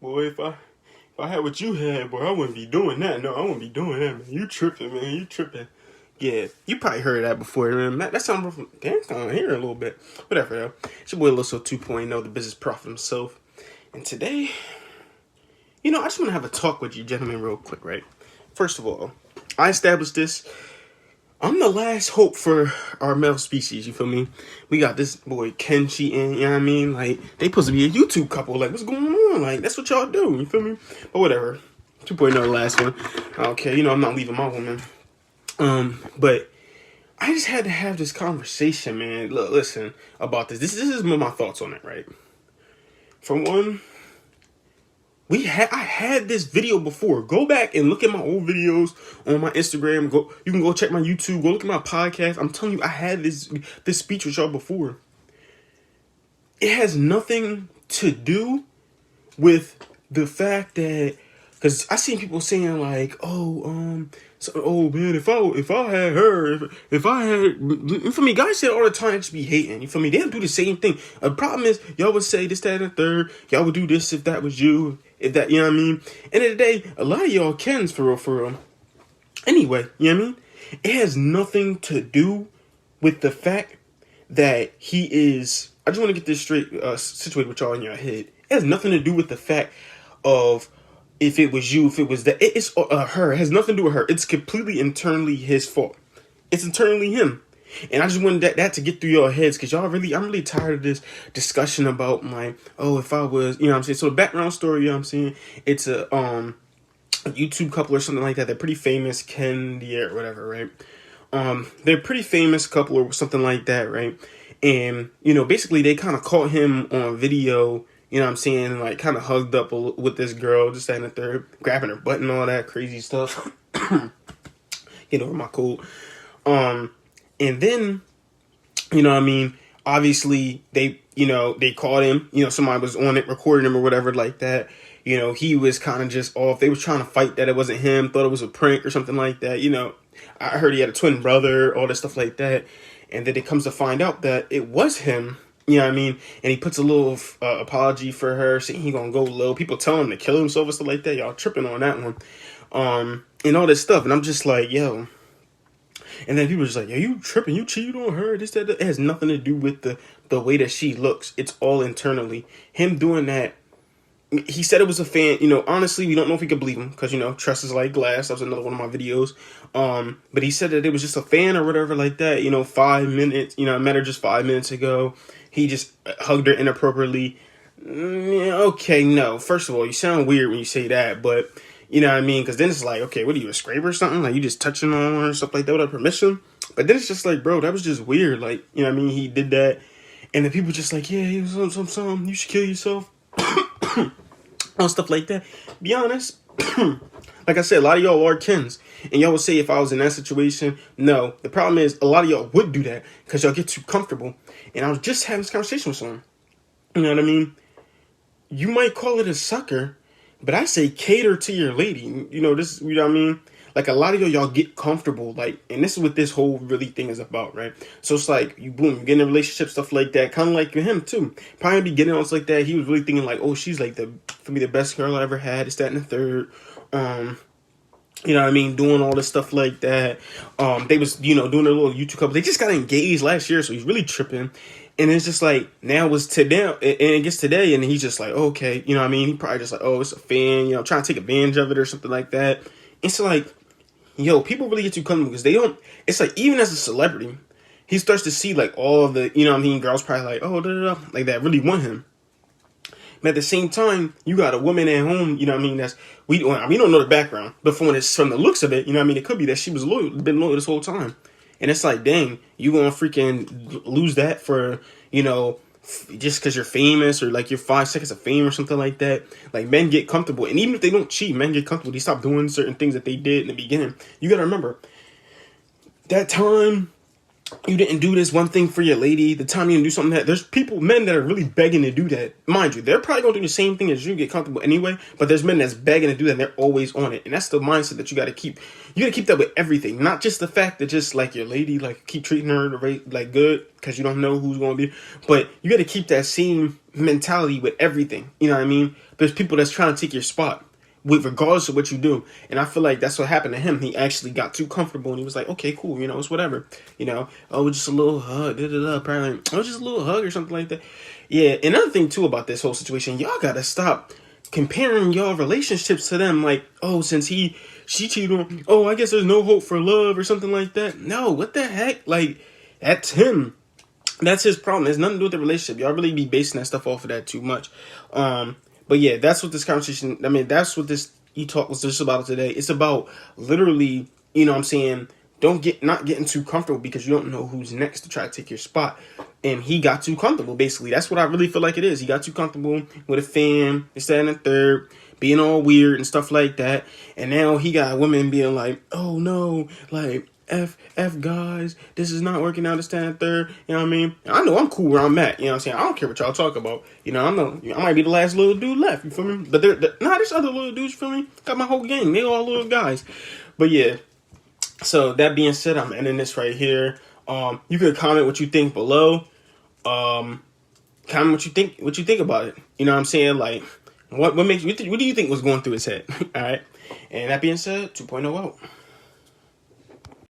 Boy, if I had what you had, boy, I wouldn't be doing that. No, I wouldn't be doing that, man. You tripping, man. You tripping. Yeah, you probably heard that before, man. That sounds from down here a little bit. Whatever, though. It's your boy Loso 2.0, the business prophet himself. And today, I just want to have a talk with you gentlemen real quick, right? First of all, I established this. I'm the last hope for our male species, you feel me? We got this boy Kenshi in, you know what I mean? Like, they supposed to be a YouTube couple. Like, what's going on? Like, that's what y'all do, you feel me? But whatever. 2.0, the last one. Okay, I'm not leaving my woman. But I just had to have this conversation, man. Look, listen, about this. This is my thoughts on it, right? For one, I had this video before. Go back and look at my old videos on my Instagram. You can go check my YouTube. Go look at my podcast. I'm telling you, I had this speech with y'all before. It has nothing to do with the fact that, because I seen people saying like, man, if I had her, if I had, for me, guys say it all the time, just be hating. You feel me? They don't do the same thing. The problem is, y'all would say this, that, and the third. Y'all would do this if that was you. If that, you know what I mean? End of the day, a lot of y'all Kens for real. Anyway, you know what I mean? It has nothing to do with the fact that he is, I just want to get this straight, situated with y'all in your head. It has nothing to do with the fact of if it was you, if it was that. It's her. It has nothing to do with her. It's completely internally his fault. It's internally him. And I just wanted that to get through your heads, because I'm really tired of this discussion about if I was, you know what I'm saying? So the background story, you know what I'm saying? It's a YouTube couple or something like that. They're pretty famous, Ken, dearra, whatever, right? They're a pretty famous couple or something like that, right? And, basically they kind of caught him on video, you know what I'm saying, like kind of hugged up with this girl, just standing there, grabbing her butt and all that crazy stuff. Get over my cold. And then, you know what I mean, obviously they caught him, somebody was on it, recording him or whatever like that. He was kind of just off. They was trying to fight that it wasn't him, thought it was a prank or something like that. I heard he had a twin brother, all that stuff like that. And then it comes to find out that it was him, you know what I mean? And he puts a little apology for her, saying he gonna go low. People tell him to kill himself and stuff like that. Y'all tripping on that one. And all this stuff. And I'm just like, yo. And then people are just like, yo, you tripping, you cheated on her, this, that. It has nothing to do with the way that she looks. It's all internally. Him doing that, he said it was a fan. Honestly, we don't know if we can believe him, because, trust is like glass. That was another one of my videos. But he said that it was just a fan or whatever like that. 5 minutes, I met her just 5 minutes ago. He just hugged her inappropriately. Okay, no. First of all, you sound weird when you say that, but... You know what I mean? Because then it's like, okay, what are you, a scraper or something? Like, you just touching on her and stuff like that without permission? But then it's just like, bro, that was just weird. Like, you know what I mean? He did that. And then people just like, yeah, he was some, you should kill yourself. All stuff like that. Be honest. Like I said, a lot of y'all are Kens. And y'all would say if I was in that situation, no. The problem is, a lot of y'all would do that because y'all get too comfortable. And I was just having this conversation with someone. You know what I mean? You might call it a sucker, but I say cater to your lady. This, you know what I mean? Like, a lot of y'all get comfortable, like, and this is what this whole really thing is about, right? So it's like, you get in a relationship, stuff like that, kind of like him, too. Probably beginning on like that, he was really thinking like, oh, she's like, for me, the best girl I ever had, it's that and the third. You know what I mean? Doing all this stuff like that. They was, doing a little YouTube couple. They just got engaged last year, so he's really tripping. And it's just like, now it's today, and it gets today, and he's just like, okay, you know what I mean? He probably just like, oh, it's a fan, trying to take advantage of it or something like that. It's like, yo, people really get too comfortable because they don't, it's like, even as a celebrity, he starts to see like all of the, girls probably like, oh, like that really want him. But at the same time, you got a woman at home, that's, we don't know the background, but from the looks of it, it could be that she was been loyal this whole time. And it's like, dang, you gonna freaking lose that for, just because you're famous or like you're 5 seconds of fame or something like that. Like, men get comfortable. And even if they don't cheat, men get comfortable. They stop doing certain things that they did in the beginning. You got to remember, that time you didn't do this one thing for your lady, the time you didn't do something that there's men that are really begging to do that. Mind you, they're probably gonna do the same thing as you, get comfortable anyway, but there's men that's begging to do that and they're always on it. And that's the mindset that you gotta keep. You gotta keep that with everything. Not just the fact that just like your lady, like keep treating her like good because you don't know who's gonna be, but you gotta keep that same mentality with everything. You know what I mean? There's people that's trying to take your spot, with regardless of what you do. And I feel like that's what happened to him. He actually got too comfortable and he was like, okay, cool, it's whatever. Oh, just a little hug, apparently, oh, just a little hug or something like that. Yeah, another thing too about this whole situation, y'all gotta stop comparing y'all relationships to them. Like, oh, since she cheated on, oh, I guess there's no hope for love or something like that. No, what the heck? Like, that's him. That's his problem. There's nothing to do with the relationship. Y'all really be basing that stuff off of that too much. But yeah, that's what this conversation, that's what this e-talk was just about today. It's about literally, what I'm saying, not getting too comfortable because you don't know who's next to try to take your spot. And he got too comfortable, basically. That's what I really feel like it is. He got too comfortable with a fan, this, that, and the third, being all weird and stuff like that. And now he got women being like, oh no, like, F guys, this is not working out, this, that, and third. You know what I mean? I know I'm cool where I'm at. You know what I'm saying? I don't care what y'all talk about. I might be the last little dude left. You feel me? But there's other little dudes. You feel me? Got my whole gang. They all little guys. But yeah. So that being said, I'm ending this right here. You can comment what you think below. Comment what you think about it. You know what I'm saying? Like, what makes what do you think was going through his head? All right. And that being said, 2.0 out.